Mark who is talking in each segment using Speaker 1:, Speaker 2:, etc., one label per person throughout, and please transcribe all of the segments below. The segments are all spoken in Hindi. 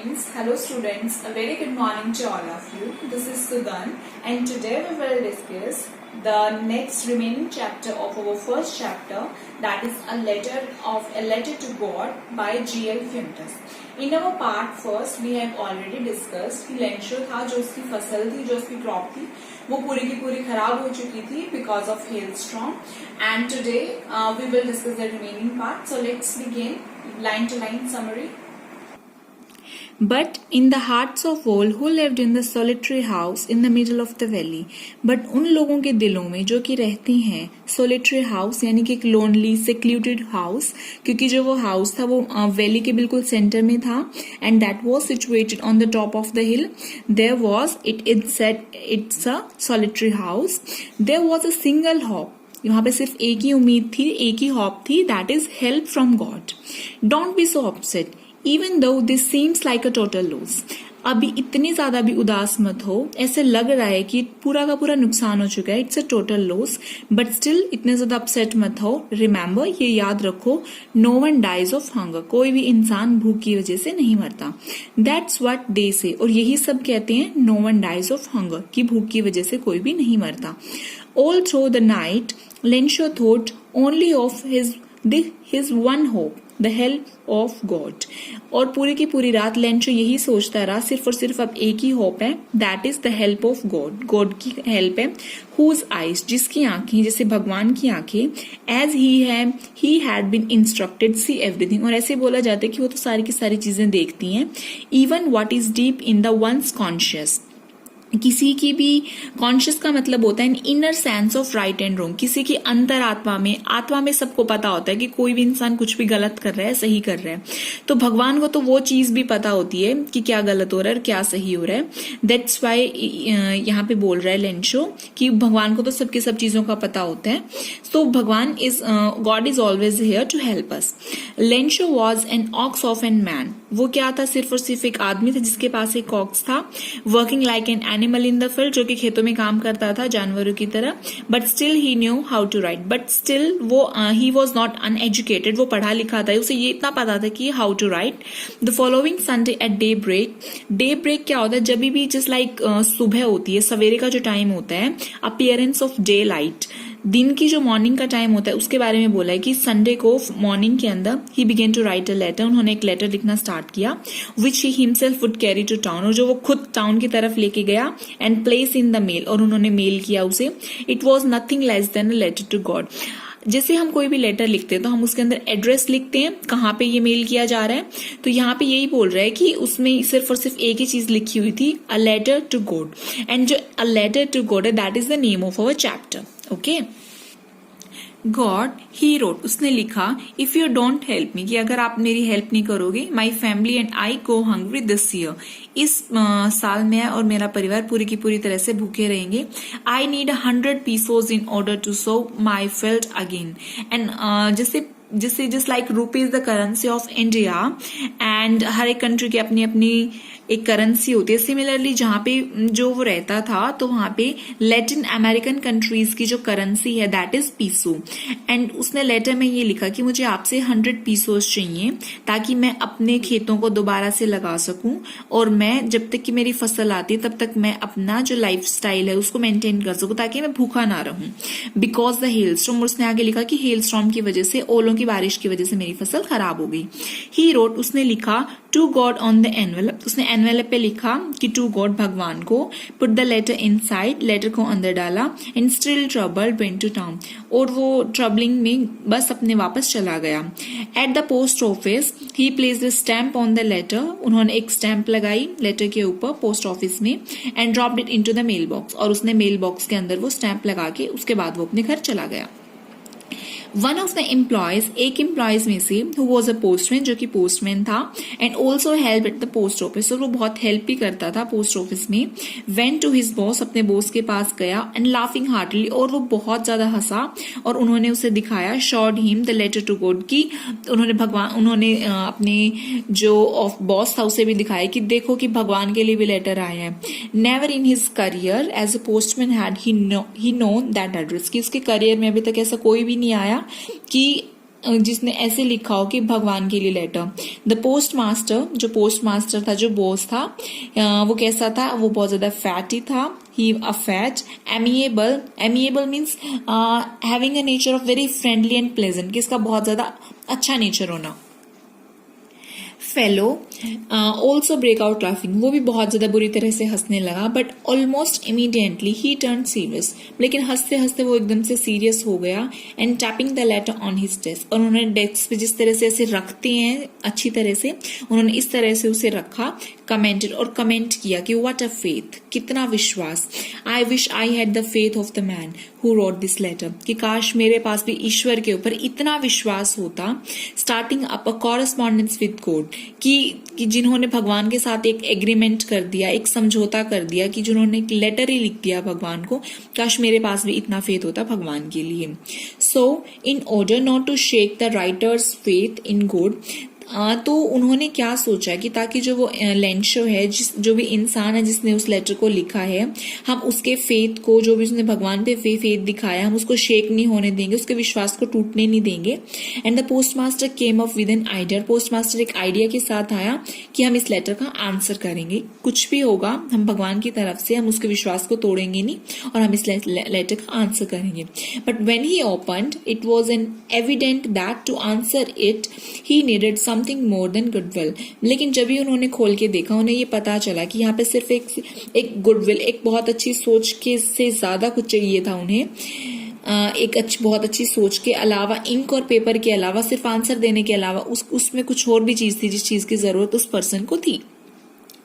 Speaker 1: Hello students, a very good morning to all of you. This is Sudan and today we will discuss the next remaining chapter of our first chapter, that is a letter to God by G.L. Fuentes. In our part first we have already discussed कि लेंशो था जो उसकी फसल थी, जो उसकी क्रॉप थी, वो पूरी की पूरी खराब हो चुकी थी because of hailstorm. And today we will discuss the remaining part. So let's begin line to line summary.
Speaker 2: But in the hearts of all who lived in the solitary house in the middle of the valley, but उन लोगों के दिलों में जो कि रहती हैं solitary house यानी कि एक lonely secluded house, क्योंकि जो वो house था वो वैली के बिल्कुल सेंटर में था and that was situated on the top of the hill. There was it said it's a solitary house. There was a single hope. यहाँ पे सिर्फ एक ही उम्मीद थी, एक ही होप थी, that is help from God. Don't be so upset. Even though this seems like a total loss. अभी इतनी ज्यादा भी उदास मत हो, ऐसे लग रहा है कि पूरा का पूरा नुकसान हो चुका है, it's a total loss, but still इतने ज्यादा अपसेट मत हो. रिमेंबर, ये याद रखो, no one dies of hunger, कोई भी इंसान भूख की वजह से नहीं मरता. दैट्स व्हाट दे से, और यही सब कहते हैं no one dies of hunger, कि भूख की वजह से कोई भी नहीं मरता. All through the night Lencho thought only of his one hope, the help of God. और पूरी की पूरी रात लेंशो यही सोचता रहा, सिर्फ और सिर्फ अब एक ही होप है, that is the help of God. God की हेल्प है. whose eyes, जिसकी आंखें, जैसे भगवान की आंखें, as he had been instructed see everything. और ऐसे बोला जाता है कि वो तो सारी की सारी चीजें देखती हैं. even what is deep in the one's conscious, किसी की भी कॉन्शियस का मतलब होता है inner sense of right and wrong, किसी की अंतर आत्मा में सबको पता होता है कि कोई भी इंसान कुछ भी गलत कर रहा है, सही कर रहा है. तो भगवान को तो वो चीज भी पता होती है कि क्या गलत हो रहा है और क्या सही हो रहा है. दैट्स वाई यहाँ पे बोल रहा है लेंशो कि भगवान को तो सबकी सब चीजों का पता होता है. सो भगवान God is always here to help us. Lencho was an ox of a man. वो क्या था? सिर्फ और सिर्फ एक आदमी था जिसके पास एक ऑक्स था. Working like an animal in the field, जो कि खेतों में काम करता था जानवरों की तरह. But still he knew how to write. But still वो ही वॉज नॉट अनएजुकेटेड, वो पढ़ा लिखा था, उसे ये इतना पता था कि how to write. The following Sunday at daybreak क्या होता है? जब भी जस्ट लाइक सुबह होती है, सवेरे का जो टाइम होता है, अपीयरेंस ऑफ डे लाइट, दिन की जो मॉर्निंग का टाइम होता है, उसके बारे में बोला है कि संडे को मॉर्निंग के अंदर ही began to write a letter. उन्होंने एक लेटर लिखना स्टार्ट किया, which he himself would carry to town, और जो वो खुद टाउन की तरफ लेके गया, and place in the mail, और उन्होंने मेल किया उसे. It was nothing less than a letter to God. जैसे हम कोई भी लेटर लिखते हैं तो हम उसके अंदर एड्रेस लिखते हैं, कहाँ पे ये मेल किया जा रहा है. तो यहाँ पे यही बोल रहा है कि उसमें सिर्फ और सिर्फ एक ही चीज लिखी हुई थी, a letter to God. And जो अ लेटर टू गॉड है, that is the name of our chapter. Okay, God he wrote, उसने लिखा, if you don't help me, कि अगर आप मेरी हेल्प नहीं करोगे, my family and I go hungry this year, इस साल में और मेरा परिवार पूरी की पूरी तरह से भूखे रहेंगे. I need 100 pesos in order to sow my field again. And जैसे just like rupee is the currency of India, and हर एक कंट्री की अपनी अपनी एक करेंसी होती है. सिमिलरली जहां पे जो वो रहता था, तो वहां पे लैटिन अमेरिकन कंट्रीज की जो करेंसी है, दैट इज पीसो. एंड उसने लेटर में ये लिखा कि मुझे आपसे 100 pesos चाहिए, ताकि मैं अपने खेतों को दोबारा से लगा सकूं, और मैं जब तक कि मेरी फसल आती है तब तक मैं अपना जो लाइफ स्टाइल है उसको मेंटेन कर सकूं, ताकि मैं भूखा ना रहूं. बिकॉज द हेल स्टॉर्म, उसने आगे लिखा कि हेल स्टॉर्म की वजह से, ओलों की बारिश की वजह से मेरी फसल खराब हो गई. ही रोट, उसने लिखा, to God on the envelope, उसने एनवेलप पे लिखा कि टू गॉड, भगवान को. Put the letter inside, letter को अंदर डाला. And still trouble went to town, और वो ट्रबलिंग में बस अपने वापस चला गया. At the post office he placed the stamp on the letter, उन्होंने एक स्टैम्प लगाई लेटर के ऊपर पोस्ट ऑफिस में. And dropped it into the mailbox, और उसने मेल बॉक्स के अंदर वो स्टैम्प लगा के उसके बाद वो अपने घर चला गया. वन ऑफ द एम्प्लॉयज, एक एम्प्लॉयज में से, हु वॉज अ पोस्टमैन, जो कि पोस्टमैन था, and also help at the post office, और वो बहुत हेल्प भी करता था पोस्ट ऑफिस में. वेंट टू हिज बॉस, अपने बॉस के पास गया, एंड लाफिंग हार्टली, और वो बहुत ज्यादा हंसा, और उन्होंने उसे दिखाया, showed him the letter to God, की उन्होंने अपने जो बॉस था उसे भी दिखाया कि देखो कि भगवान के लिए भी लेटर आया है. Never in his career as a postman had he known that address, कि उसके करियर में अभी तक ऐसा कोई भी नहीं आया कि जिसने ऐसे लिखा हो कि भगवान के लिए लेटर। द पोस्ट मास्टर, जो पोस्ट मास्टर था, जो बॉस था, वो कैसा था? वो बहुत ज्यादा फैटी था। He a fat, amiable, amiable means having a nature of very friendly and pleasant, कि इसका बहुत ज्यादा अच्छा नेचर होना। Fellow also break out laughing, वो भी बहुत ज्यादा बुरी तरह से हंसने लगा। But almost immediately he turn serious, लेकिन हंसते हंसते वो एकदम से सीरियस हो गया। And tapping the letter on his desk, और उन्होंने डेस्क पे जिस तरह से ऐसे रखते हैं अच्छी तरह से, उन्होंने इस तरह से उसे रखा। कमेंटेड, और कमेंट किया कि व्हाट अ फेथ, कितना विश्वास। I wish I had the faith of the man who wrote this letter, कि काश मेरे पास भी ईश्वर के ऊपर इतना विश्वास होता। Starting up a correspondence with God, कि जिन्होंने भगवान के साथ एक एग्रीमेंट कर दिया, एक समझौता कर दिया, कि जिन्होंने एक लेटर ही लिख दिया भगवान को, काश मेरे पास भी इतना फेथ होता भगवान के लिए। So in order not to shake the writer's faith in God, तो उन्होंने क्या सोचा कि ताकि जो वो लेंशो है, जो भी इंसान है जिसने उस लेटर को लिखा है, हम उसके फेथ को, जो भी उसने भगवान पे फेथ दिखाया, हम उसको शेक नहीं होने देंगे, उसके विश्वास को टूटने नहीं देंगे। And the post master came up with an idea, post master एक आइडिया के साथ आया कि हम इस लेटर का आंसर करेंगे। कुछ भी होगा, हम भगवान की तरफ से हम उसके विश्वास को तोड़ेंगे नहीं, और हम इस लेटर का आंसर करेंगे। But when he opened, it was an evident that to answer it he needed something more than goodwill. लेकिन जब ही उन्होंने खोल के देखा, उन्हें ये पता चला कि यहाँ पे सिर्फ एक गुडविल, एक बहुत अच्छी सोच के से ज्यादा कुछ चाहिए था उन्हें। बहुत अच्छी सोच के अलावा, इंक और पेपर के अलावा, सिर्फ आंसर देने के अलावा उसमें कुछ और भी चीज थी जिस चीज की जरूरत उस पर्सन को थी।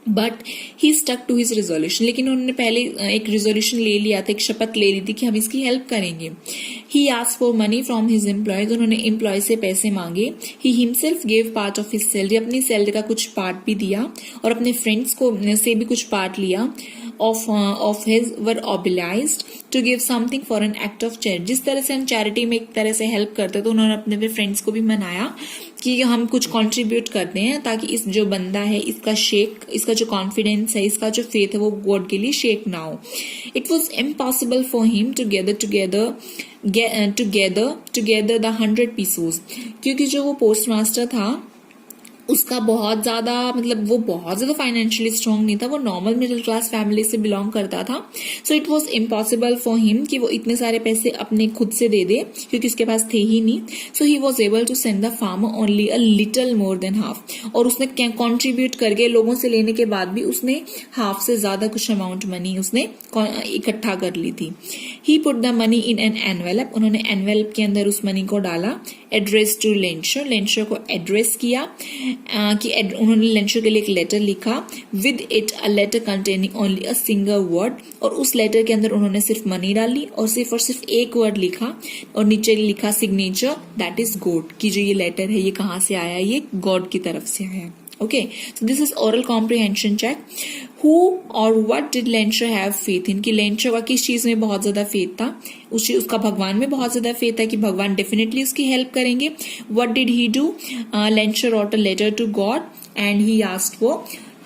Speaker 2: But he stuck to his resolution, लेकिन उन्होंने पहले एक रिजोल्यूशन ले लिया था, एक शपथ ले ली थी कि हम इसकी हेल्प करेंगे। He asked for money from his employees, उन्होंने एम्प्लॉय से पैसे मांगे। He himself gave part of his salary, अपनी सैलरी का कुछ पार्ट भी दिया, और अपने फ्रेंड्स को से भी कुछ पार्ट लिया। Of his were obliged to give something for an act of charity, जिस तरह से हम चैरिटी में एक तरह से हेल्प करते हैं, तो उन्होंने अपने फ्रेंड्स को भी मनाया कि हम कुछ कंट्रीब्यूट करते हैं, ताकि इस जो बंदा है, इसका जो कॉन्फिडेंस है, इसका जो फेथ है, वो गॉड के लिए शेक ना हो। It was impossible for him to gather the 100 pieces, क्योंकि जो वो पोस्ट मास्टर था उसका बहुत ज्यादा, मतलब वो बहुत ज्यादा फाइनेंशियली स्ट्रांग नहीं था, वो नॉर्मल मिडिल क्लास फैमिली से बिलोंग करता था। So it was impossible for him कि वो इतने सारे पैसे अपने खुद से दे दे, क्योंकि उसके पास थे ही नहीं। So he was able to send the farmer only a little more than half, और उसने कॉन्ट्रीब्यूट करके लोगों से लेने के बाद भी उसने हाफ से ज्यादा कुछ अमाउंट मनी उसने इकट्ठा कर ली थी। He put the money in an envelope, उन्होंने एनवेलप के अंदर उस मनी को डाला। एड्रेस टू लेंशो, लेंशो को एड्रेस किया, कि उन्होंने लेंशो के लिए एक लेटर लिखा। With it a letter containing only a single word, और उस लेटर के अंदर उन्होंने सिर्फ मनी डाली और सिर्फ एक वर्ड लिखा, और नीचे लिखा सिग्नेचर, दैट इज गॉड, कि जो ये लेटर है ये कहाँ से आया, ये गॉड की तरफ से आया। Okay, so this is oral comprehension check. Who or what did Lensher have faith in? कि Lensher का किस चीज में बहुत ज्यादा फेथ था? उसका भगवान में बहुत ज्यादा फेथ है कि भगवान डेफिनेटली उसकी हेल्प करेंगे। What did he do? Lensher wrote a letter to God and he asked for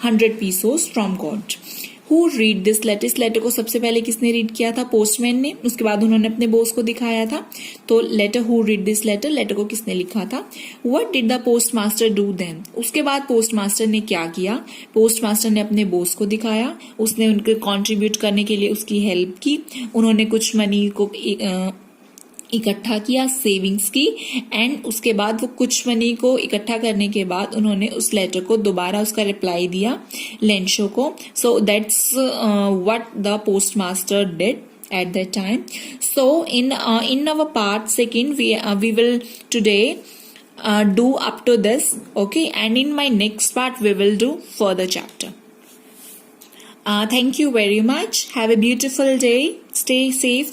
Speaker 2: 100 pesos from God. Who read this letter? इस लेटर को सबसे पहले किसने रीड किया था? पोस्टमैन ने। उसके बाद उन्होंने अपने बॉस को दिखाया था। तो letter, who read this letter, letter को किसने लिखा था? What did the postmaster do then? उसके बाद पोस्ट मास्टर ने क्या किया? पोस्ट मास्टर ने अपने बॉस को दिखाया, उसने उनको कंट्रीब्यूट करने के लिए उसकी हेल्प की, उन्होंने कुछ मनी को इकट्ठा किया, सेविंग्स की, एंड उसके बाद वो कुछ मनी को इकट्ठा करने के बाद उन्होंने उस लेटर को दोबारा उसका रिप्लाई दिया लेंशो को। So that's what the post master did at that time. So in our part second, we will today do up to this, okay, and in my next part we will do further chapter. Thank you very much. Have a beautiful day. Stay safe.